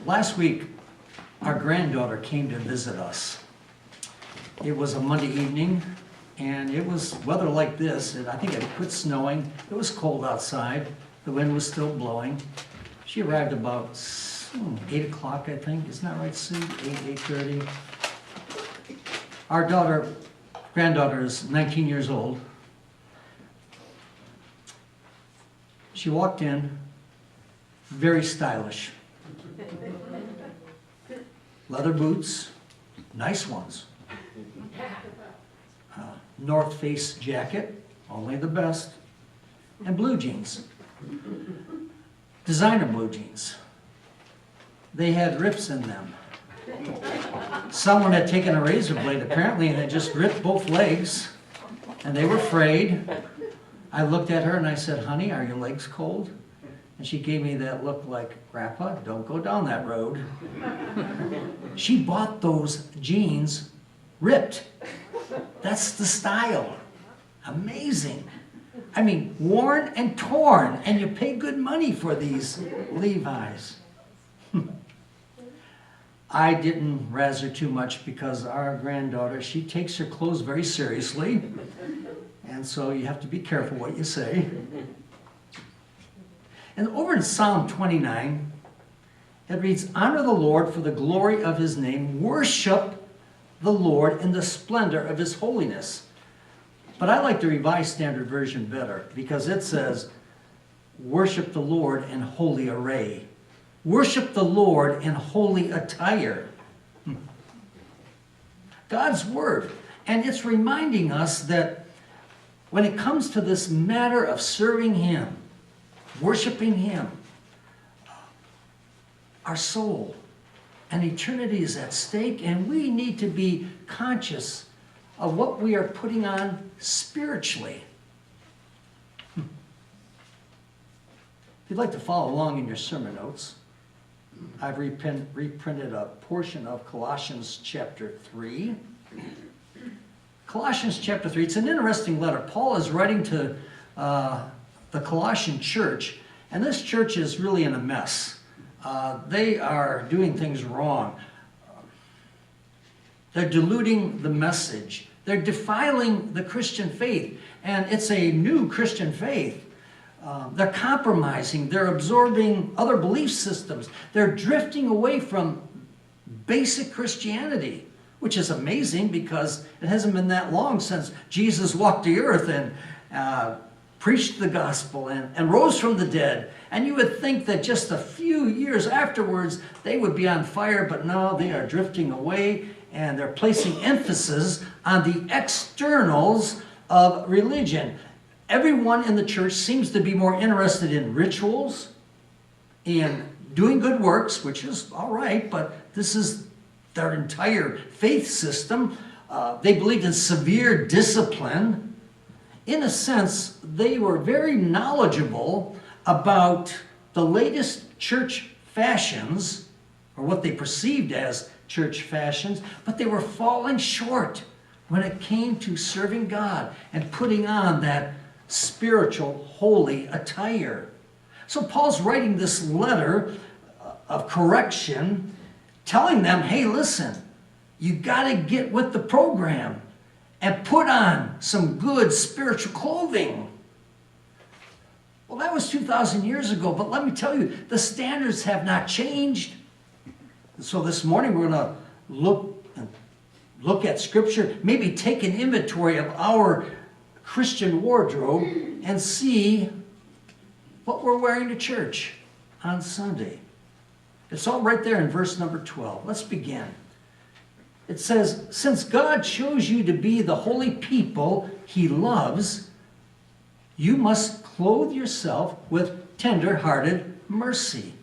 Last week, our granddaughter came to visit us. It was a Monday evening, and it was weather like this, and I think it quit snowing. It was cold outside. The wind was still blowing. She arrived about 8 o'clock, I think. Isn't that right, Sue? 8:30. Our granddaughter is 19 years old. She walked in, very stylish. Leather boots, nice ones. North Face jacket, only the best. And blue jeans. Designer blue jeans. They had rips in them. Someone had taken a razor blade apparently and had just ripped both legs, and they were frayed. I looked at her and I said, "Honey, are your legs cold?" And she gave me that look like, "Grandpa, don't go down that road." She bought those jeans ripped. That's the style. Amazing. I mean, worn and torn, and you pay good money for these Levi's. I didn't razz her too much because our granddaughter, she takes her clothes very seriously, and so you have to be careful what you say. And over in Psalm 29, it reads, "Honor the Lord for the glory of his name. Worship the Lord in the splendor of his holiness." But I like the Revised Standard Version better because it says, "Worship the Lord in holy array." Worship the Lord in holy attire. God's Word. And it's reminding us that when it comes to this matter of serving him, worshiping him, our soul and eternity is at stake, and we need to be conscious of what we are putting on spiritually. If you'd like to follow along in your sermon notes, I've reprinted a portion of Colossians chapter 3. Colossians chapter 3, it's an interesting letter. Paul is writing to the Colossian church, and this church is really in a mess. They are doing things wrong. They're diluting the message. They're defiling the Christian faith, and it's a new Christian faith. They're compromising. They're absorbing other belief systems. They're drifting away from basic Christianity, which is amazing because it hasn't been that long since Jesus walked the earth and preached the gospel and rose from the dead. And you would think that just a few years afterwards they would be on fire, but no, they are drifting away, and they're placing emphasis on the externals of religion. Everyone in the church seems to be more interested in rituals, in doing good works, which is all right, but this is their entire faith system. They believed in severe discipline. In a sense, they were very knowledgeable about the latest church fashions, or what they perceived as church fashions, but they were falling short when it came to serving God and putting on that spiritual, holy attire. So Paul's writing this letter of correction, telling them, hey, listen, you got to get with the program and put on some good spiritual clothing. Well, that was 2,000 years ago, but let me tell you, the standards have not changed. So this morning we're going to look at Scripture, maybe take an inventory of our Christian wardrobe and see what we're wearing to church on Sunday. It's all right there in verse number 12. Let's begin. It says, "Since God chose you to be the holy people he loves, you must clothe yourself with tender-hearted mercy."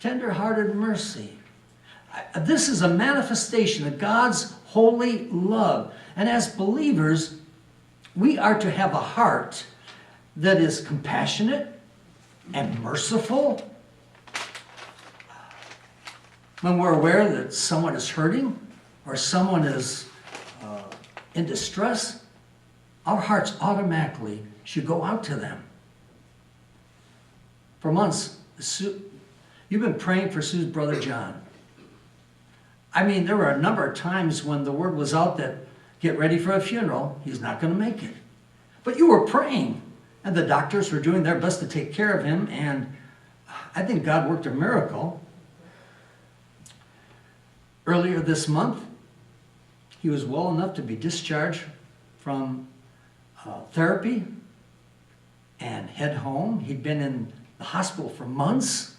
Tender-hearted mercy. This is a manifestation of God's holy love. And as believers, we are to have a heart that is compassionate and merciful. When we're aware that someone is hurting or someone is in distress, our hearts automatically should go out to them. For months, You've been praying for Sue's brother John. I mean, there were a number of times when the word was out that get ready for a funeral, he's not going to make it. But you were praying, and the doctors were doing their best to take care of him, and I think God worked a miracle. Earlier this month, he was well enough to be discharged from therapy and head home. He'd been in the hospital for months.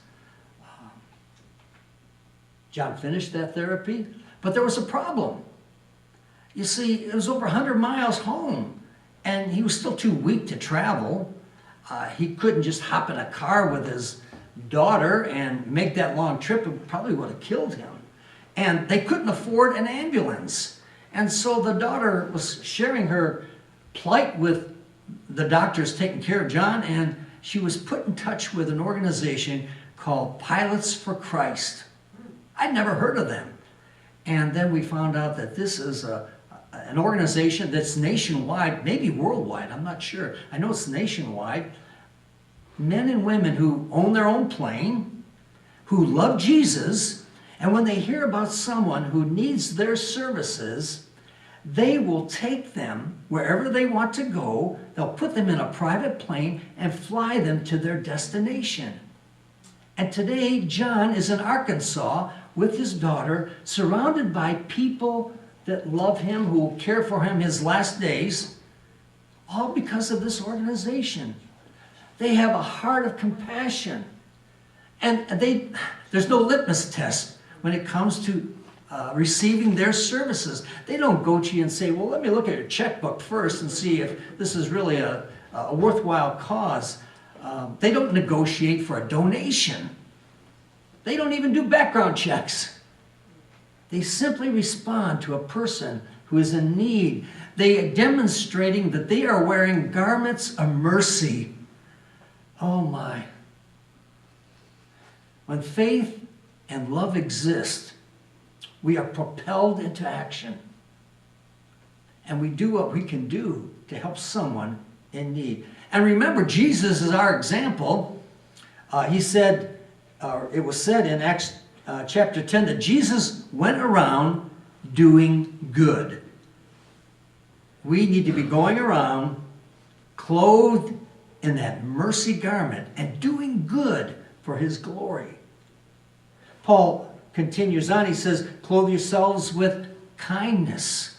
John finished that therapy, but there was a problem. You see, it was over 100 miles home, and he was still too weak to travel. He couldn't just hop in a car with his daughter and make that long trip. It probably would have killed him. And they couldn't afford an ambulance. And so the daughter was sharing her plight with the doctors taking care of John, and she was put in touch with an organization called Pilots for Christ. I'd never heard of them. And then we found out that this is an organization that's nationwide, maybe worldwide, I'm not sure. I know it's nationwide. Men and women who own their own plane, who love Jesus, and when they hear about someone who needs their services, they will take them wherever they want to go. They'll put them in a private plane and fly them to their destination. And today, John is in Arkansas with his daughter, surrounded by people that love him, who will care for him his last days, all because of this organization. They have a heart of compassion. And there's no litmus test when it comes to receiving their services. They don't go to you and say, well, let me look at your checkbook first and see if this is really a worthwhile cause. They don't negotiate for a donation. They don't even do background checks. They simply respond to a person who is in need. They are demonstrating that they are wearing garments of mercy. Oh my. When faith and love exist, we are propelled into action. And we do what we can do to help someone in need. And remember, Jesus is our example. He said, it was said in Acts chapter 10 that Jesus went around doing good. We need to be going around clothed in that mercy garment and doing good for his glory. Paul continues on. He says, clothe yourselves with kindness.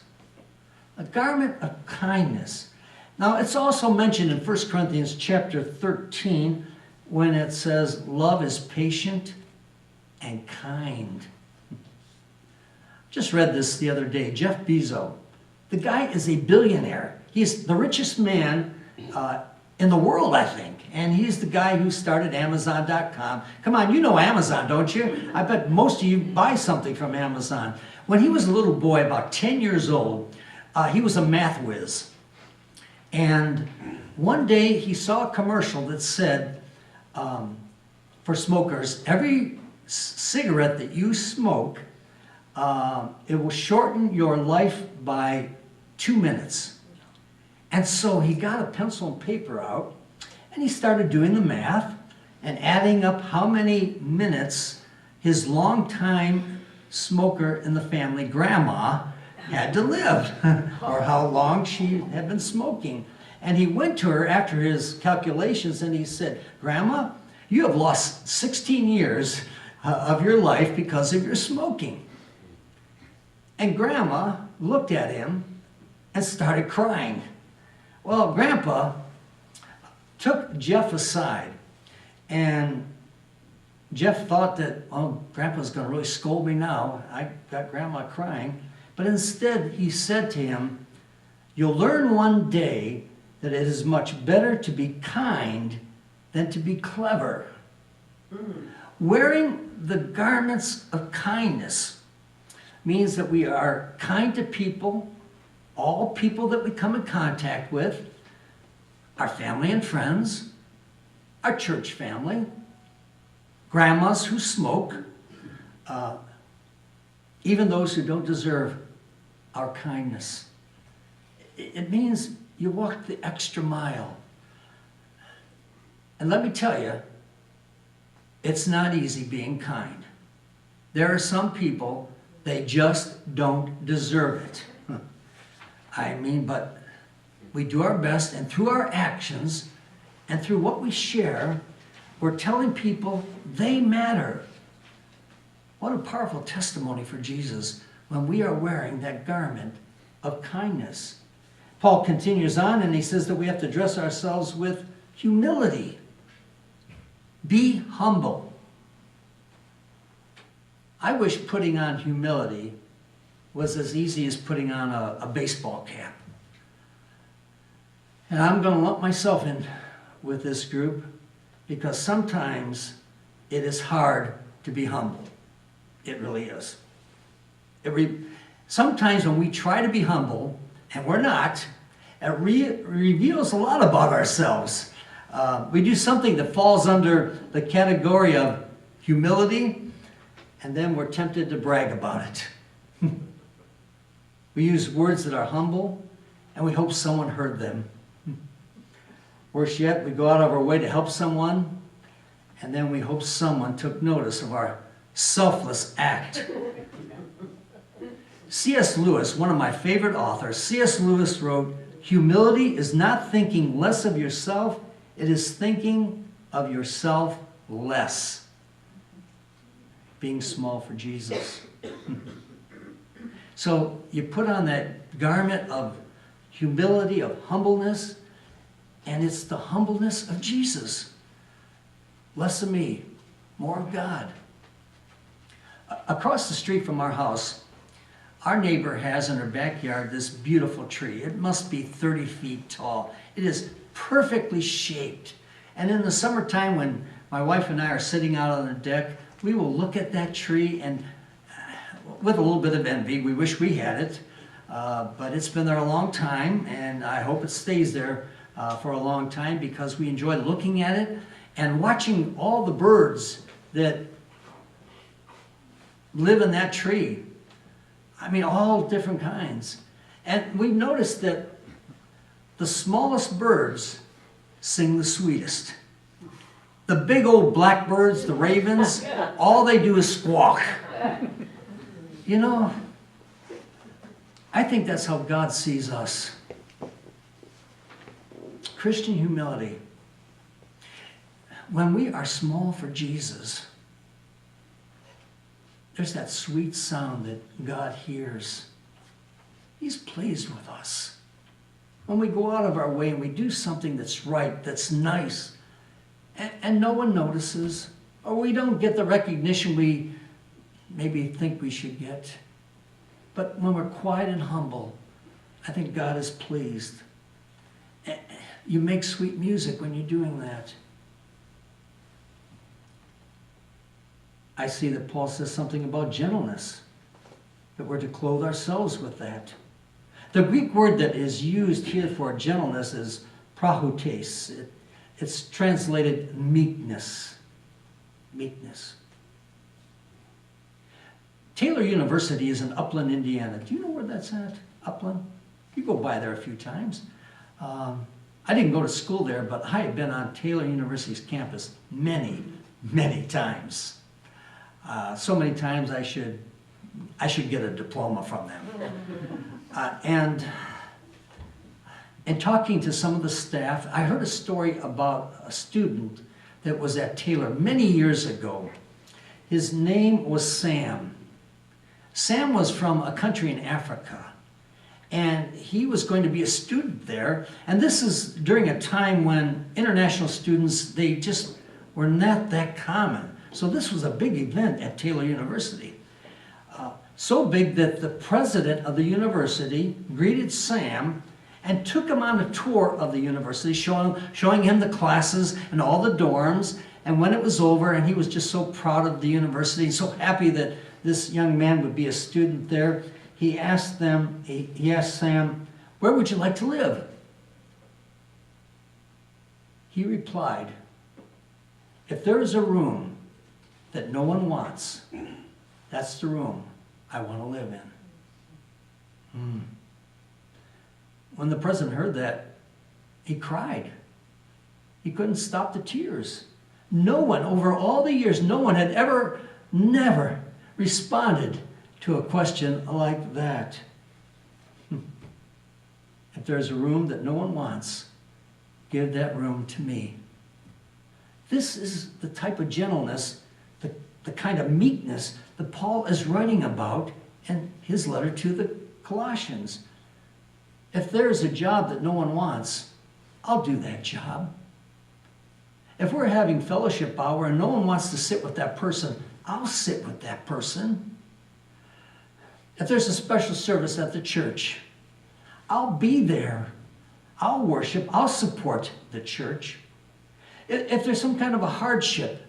A garment of kindness. Now, it's also mentioned in 1 Corinthians chapter 13 when it says, love is patient and kind. Just read this the other day. Jeff Bezos. The guy is a billionaire. He's the richest man in the world, I think. And he's the guy who started Amazon.com. Come on, you know Amazon, don't you? I bet most of you buy something from Amazon. When he was a little boy, about 10 years old, he was a math whiz. And one day he saw a commercial that said, for smokers, every cigarette that you smoke, it will shorten your life by 2 minutes. And so he got a pencil and paper out, and he started doing the math and adding up how many minutes his longtime smoker in the family, Grandma, had to live, or how long she had been smoking. And he went to her after his calculations and he said, Grandma, you have lost 16 years of your life because of your smoking. And Grandma looked at him and started crying. Well, Grandpa took Jeff aside, and Jeff thought that, oh, Grandpa's going to really scold me now. I got Grandma crying. But instead, he said to him, you'll learn one day that it is much better to be kind than to be clever. Wearing the garments of kindness means that we are kind to people, all people that we come in contact with, our family and friends, our church family, grandmas who smoke, even those who don't deserve our kindness. It means you walk the extra mile. And let me tell you, It's not easy being kind. There are some people, they just don't deserve it. I mean, but we do our best, and through our actions and through what we share, we're telling people they matter. What a powerful testimony for Jesus when we are wearing that garment of kindness. Paul continues on and he says that we have to dress ourselves with humility. Be humble. I wish putting on humility was as easy as putting on a baseball cap. And I'm going to lump myself in with this group because sometimes it is hard to be humble. It really is. Sometimes when we try to be humble, and we're not, it reveals a lot about ourselves. We do something that falls under the category of humility, and then we're tempted to brag about it. We use words that are humble, and we hope someone heard them. Worse yet, we go out of our way to help someone, and then we hope someone took notice of our selfless act. C.S. Lewis, one of my favorite authors, C.S. Lewis wrote, "Humility is not thinking less of yourself, it is thinking of yourself less." Being small for Jesus. So you put on that garment of humility, of humbleness, and it's the humbleness of Jesus. Less of me, more of God. Across the street from our house, our neighbor has in her backyard this beautiful tree. It must be 30 feet tall. It is perfectly shaped. And in the summertime when my wife and I are sitting out on the deck, we will look at that tree and with a little bit of envy, we wish we had it. But it's been there a long time, and I hope it stays there for a long time because we enjoy looking at it and watching all the birds that live in that tree. I mean, all different kinds. And we've noticed that the smallest birds sing the sweetest. The big old blackbirds, the ravens, all they do is squawk. You know, I think that's how God sees us. Christian humility. When we are small for Jesus, there's that sweet sound that God hears. He's pleased with us. When we go out of our way and we do something that's right, that's nice, and no one notices, or we don't get the recognition we maybe think we should get. But when we're quiet and humble, I think God is pleased. You make sweet music when you're doing that. I see that Paul says something about gentleness, that we're to clothe ourselves with that. The Greek word that is used here for gentleness is prahotes. It's translated meekness. Meekness. Taylor University is in Upland, Indiana. Do you know where that's at? Upland? You go by there a few times. I didn't go to school there, but I have been on Taylor University's campus many, many times. So many times I should get a diploma from them. And in talking to some of the staff, I heard a story about a student that was at Taylor many years ago. His name was Sam. Sam was from a country in Africa, and he was going to be a student there. And this is during a time when international students, they just were not that common. So this was a big event at Taylor University. So big that the president of the university greeted Sam and took him on a tour of the university, showing him the classes and all the dorms. And when it was over, and he was just so proud of the university, so happy that this young man would be a student there, he asked Sam, "Where would you like to live?" He replied, "If there is a room that no one wants, that's the room I want to live in." When the president heard that, he cried. He couldn't stop the tears. No one, over all the years, no one had never responded to a question like that. If there's a room that no one wants, give that room to me. This is the type of gentleness, the kind of meekness that Paul is writing about in his letter to the Colossians. If there's a job that no one wants, I'll do that job. If we're having fellowship hour and no one wants to sit with that person, I'll sit with that person. If there's a special service at the church, I'll be there. I'll worship. I'll support the church. If there's some kind of a hardship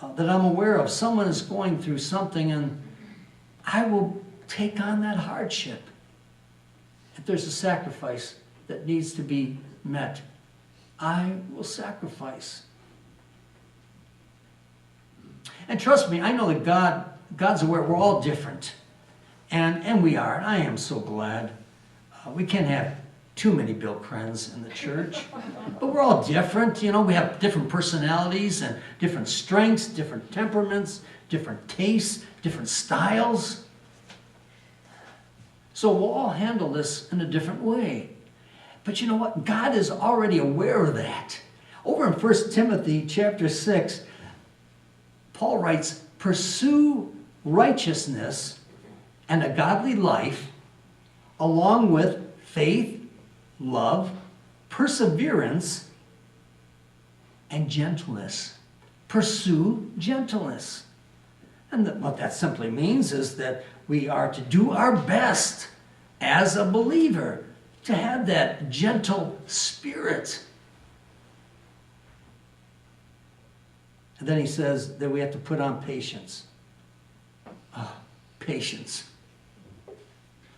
that I'm aware of, someone is going through something, and I will take on that hardship. If there's a sacrifice that needs to be met, I will sacrifice. And trust me, I know that God's aware we're all different. And we are. And I am so glad. We can't have too many Bill Krens in the church. But we're all different. You know, we have different personalities and different strengths, different temperaments, different tastes, different styles. So we'll all handle this in a different way. But you know what? God is already aware of that. Over in 1 Timothy chapter 6, Paul writes, pursue righteousness and a godly life, along with faith, love, perseverance, and gentleness. Pursue gentleness. And what that simply means is that we are to do our best as a believer to have that gentle spirit. And then he says that we have to put on patience. Oh, patience.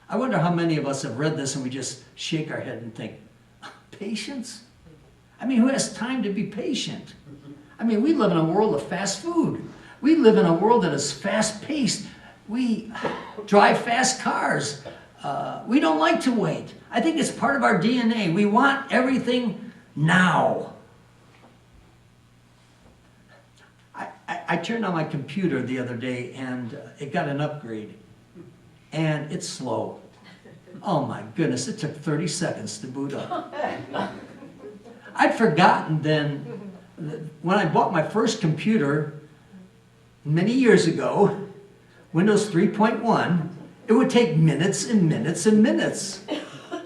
I wonder how many of us have read this and we just shake our head and think, patience? I mean, who has time to be patient? I mean, we live in a world of fast food. We live in a world that is fast-paced. We drive fast cars. We don't like to wait. I think it's part of our DNA. We want everything now. I turned on my computer the other day and it got an upgrade. And it's slow. Oh my goodness, it took 30 seconds to boot up. I'd forgotten then, when I bought my first computer many years ago, Windows 3.1, it would take minutes and minutes and minutes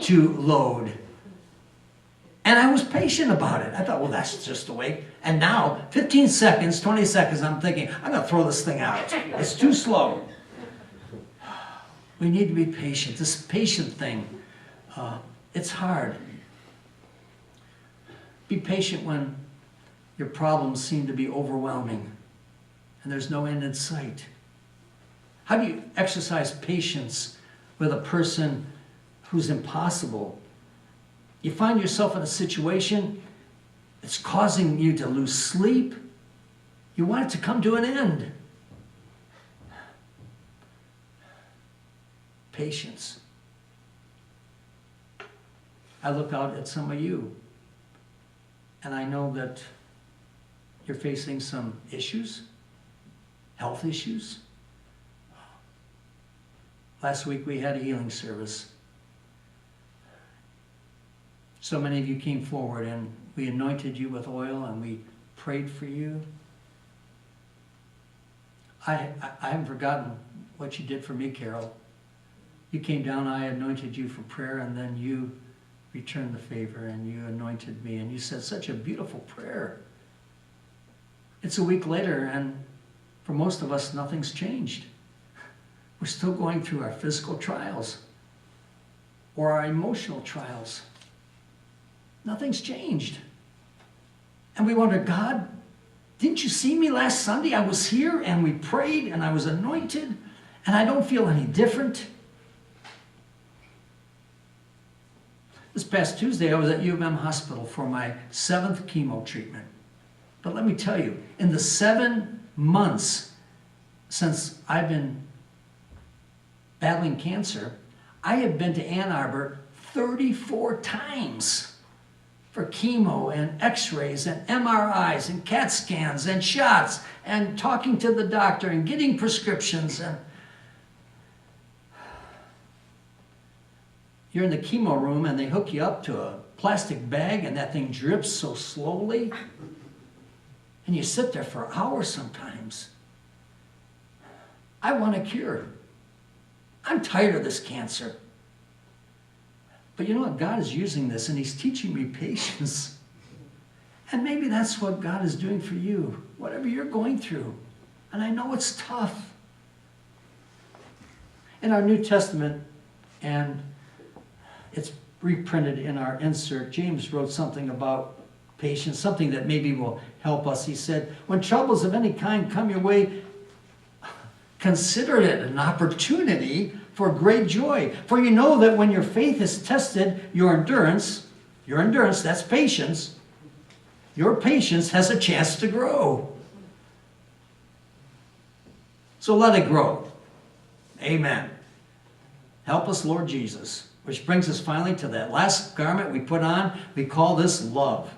to load. And I was patient about it. I thought, well, that's just the way. And now, 15 seconds, 20 seconds, I'm thinking, I'm going to throw this thing out. It's too slow. We need to be patient. This patient thing, it's hard. Be patient when your problems seem to be overwhelming and there's no end in sight. How do you exercise patience with a person who's impossible? You find yourself in a situation that's causing you to lose sleep. You want it to come to an end. Patience. I look out at some of you, and I know that you're facing some issues, health issues. Last week we had a healing service. So many of you came forward and we anointed you with oil and we prayed for you. I haven't forgotten what you did for me, Carol. You came down, I anointed you for prayer, and then you returned the favor and you anointed me and you said such a beautiful prayer. It's a week later and for most of us nothing's changed. We're still going through our physical trials or our emotional trials. Nothing's changed. And we wonder, God, didn't you see me last Sunday? I was here and we prayed and I was anointed and I don't feel any different. This past Tuesday, I was at U of M Hospital for my 7th chemo treatment. But let me tell you, in the 7 months since I've been battling cancer, I have been to Ann Arbor 34 times. for chemo and x-rays and MRIs and CAT scans and shots and talking to the doctor and getting prescriptions. And you're in the chemo room and they hook you up to a plastic bag and that thing drips so slowly. And you sit there for hours sometimes. I want a cure. I'm tired of this cancer. But you know what? God is using this and he's teaching me patience. And maybe that's what God is doing for you, whatever you're going through. And I know it's tough. In our New Testament, and it's reprinted in our insert, James wrote something about patience, something that maybe will help us. He said, when troubles of any kind come your way, consider it an opportunity for great joy. For you know that when your faith is tested, your endurance, that's patience, your patience has a chance to grow. So let it grow. Amen. Help us, Lord Jesus. Which brings us finally to that last garment we put on. We call this love.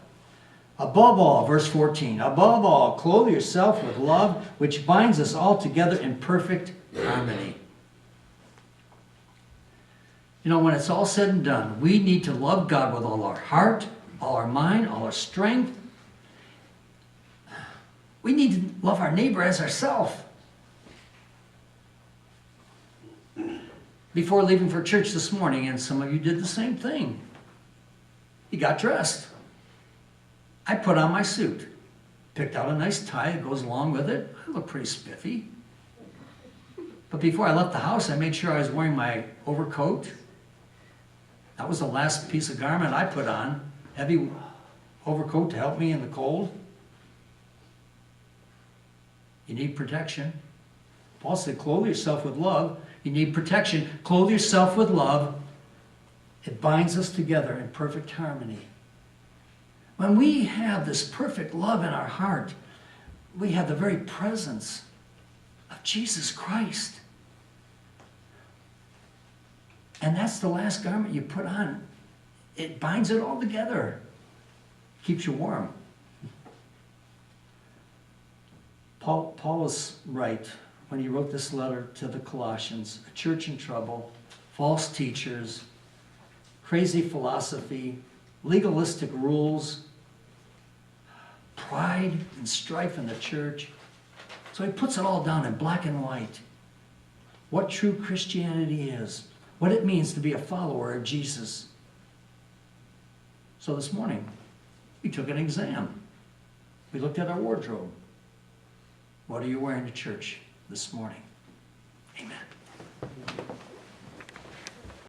Above all, verse 14, above all, clothe yourself with love, which binds us all together in perfect harmony. You know, when it's all said and done, we need to love God with all our heart, all our mind, all our strength. We need to love our neighbor as ourselves. Before leaving for church this morning, and some of you did the same thing, you got dressed. I put on my suit, picked out a nice tie that goes along with it. I look pretty spiffy. But before I left the house, I made sure I was wearing my overcoat. That was the last piece of garment I put on, heavy overcoat to help me in the cold. You need protection. Paul said, clothe yourself with love. You need protection. Clothe yourself with love. It binds us together in perfect harmony. When we have this perfect love in our heart, we have the very presence of Jesus Christ. And that's the last garment you put on. It binds it all together. Keeps you warm. Paul was right when he wrote this letter to the Colossians. A church in trouble, false teachers, crazy philosophy, legalistic rules, pride and strife in the church. So he puts it all down in black and white. What true Christianity is. What it means to be a follower of Jesus. So this morning, we took an exam. We looked at our wardrobe. What are you wearing to church this morning? Amen.